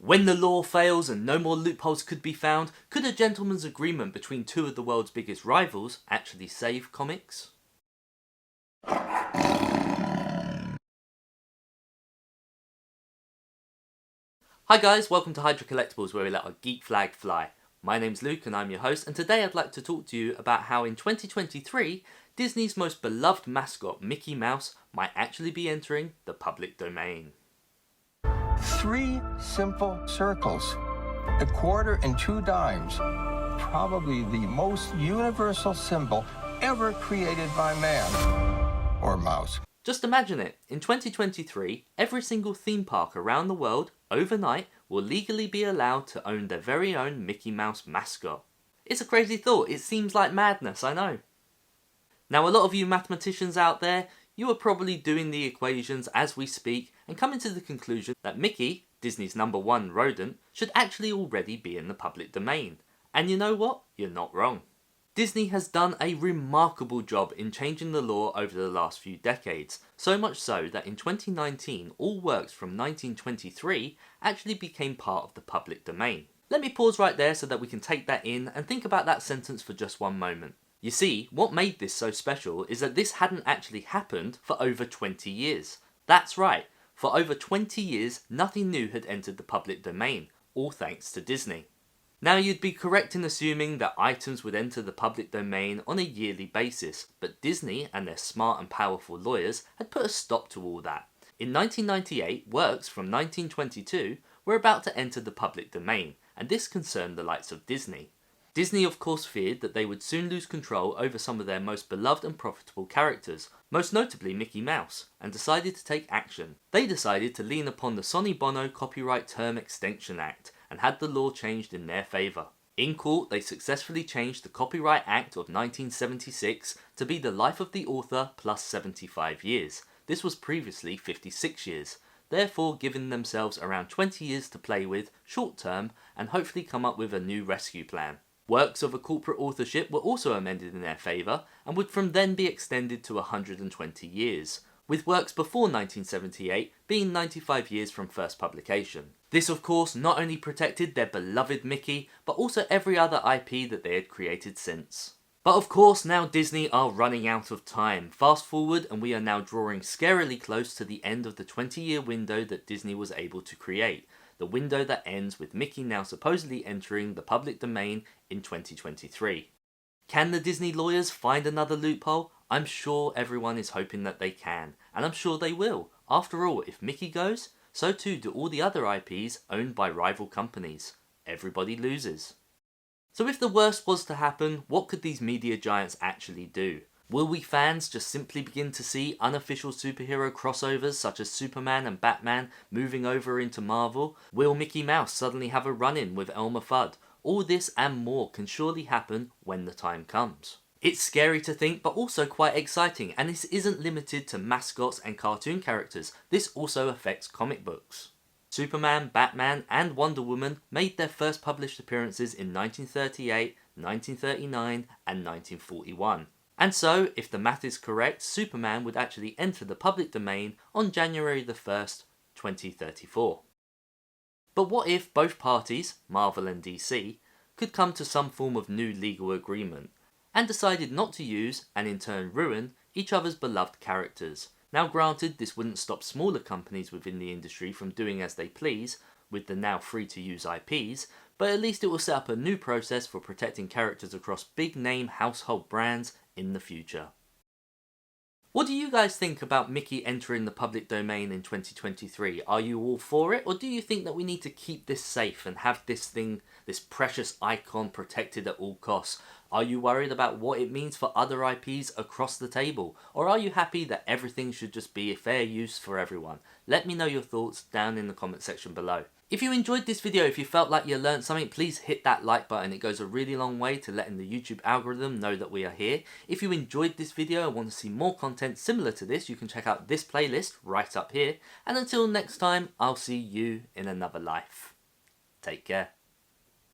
When the law fails and no more loopholes could be found, could a gentleman's agreement between two of the world's biggest rivals actually save comics? Hi guys, welcome to Hydra Collectables, where we let our geek flag fly. My name's Luke and I'm your host, and today I'd like to talk to you about how in 2023, Disney's most beloved mascot, Mickey Mouse, might actually be entering the public domain. 3 simple circles, a quarter and 2 dimes, probably the most universal symbol ever created by man, or mouse. Just imagine it, in 2023, every single theme park around the world, overnight, will legally be allowed to own their very own Mickey Mouse mascot. It's a crazy thought, it seems like madness, I know. Now a lot of you mathematicians out there, you are probably doing the equations as we speak and coming to the conclusion that Mickey, Disney's #1 rodent, should actually already be in the public domain. And you know what? You're not wrong. Disney has done a remarkable job in changing the law over the last few decades, so much so that in 2019 all works from 1923 actually became part of the public domain. Let me pause right there so that we can take that in and think about that sentence for just one moment. You see, what made this so special is that this hadn't actually happened for over 20 years. That's right, for over 20 years nothing new had entered the public domain, all thanks to Disney. Now you'd be correct in assuming that items would enter the public domain on a yearly basis, but Disney and their smart and powerful lawyers had put a stop to all that. In 1998, works from 1922 were about to enter the public domain, and this concerned the likes of Disney. Disney of course feared that they would soon lose control over some of their most beloved and profitable characters, most notably Mickey Mouse, and decided to take action. They decided to lean upon the Sonny Bono Copyright Term Extension Act, and had the law changed in their favour. In court, they successfully changed the Copyright Act of 1976 to be the life of the author plus 75 years. This was previously 56 years, therefore giving themselves around 20 years to play with, short term, and hopefully come up with a new rescue plan. Works of a corporate authorship were also amended in their favour, and would from then be extended to 120 years, with works before 1978 being 95 years from first publication. This of course not only protected their beloved Mickey, but also every other IP that they had created since. But of course now Disney are running out of time. Fast forward and we are now drawing scarily close to the end of the 20-year window that Disney was able to create. The window that ends with Mickey now supposedly entering the public domain in 2023. Can the Disney lawyers find another loophole? I'm sure everyone is hoping that they can, and I'm sure they will. After all, if Mickey goes, so too do all the other IPs owned by rival companies. Everybody loses. So if the worst was to happen, what could these media giants actually do? Will we fans just simply begin to see unofficial superhero crossovers such as Superman and Batman moving over into Marvel? Will Mickey Mouse suddenly have a run-in with Elmer Fudd? All this and more can surely happen when the time comes. It's scary to think, but also quite exciting, and this isn't limited to mascots and cartoon characters, this also affects comic books. Superman, Batman and Wonder Woman made their first published appearances in 1938, 1939 and 1941. And so, if the math is correct, Superman would actually enter the public domain on January the 1st, 2034. But what if both parties, Marvel and DC, could come to some form of new legal agreement, and decided not to use, and in turn ruin, each other's beloved characters? Now granted, this wouldn't stop smaller companies within the industry from doing as they please with the now free to use IPs, but at least it will set up a new process for protecting characters across big name household brands in the future. What do you guys think about Mickey entering the public domain in 2023? Are you all for it, or do you think that we need to keep this safe and have this thing, this precious icon, protected at all costs? Are you worried about what it means for other IPs across the table? Or are you happy that everything should just be a fair use for everyone? Let me know your thoughts down in the comment section below. If you enjoyed this video, if you felt like you learned something, please hit that like button. It goes a really long way to letting the YouTube algorithm know that we are here. If you enjoyed this video and want to see more content similar to this, you can check out this playlist right up here. And until next time, I'll see you in another life. Take care.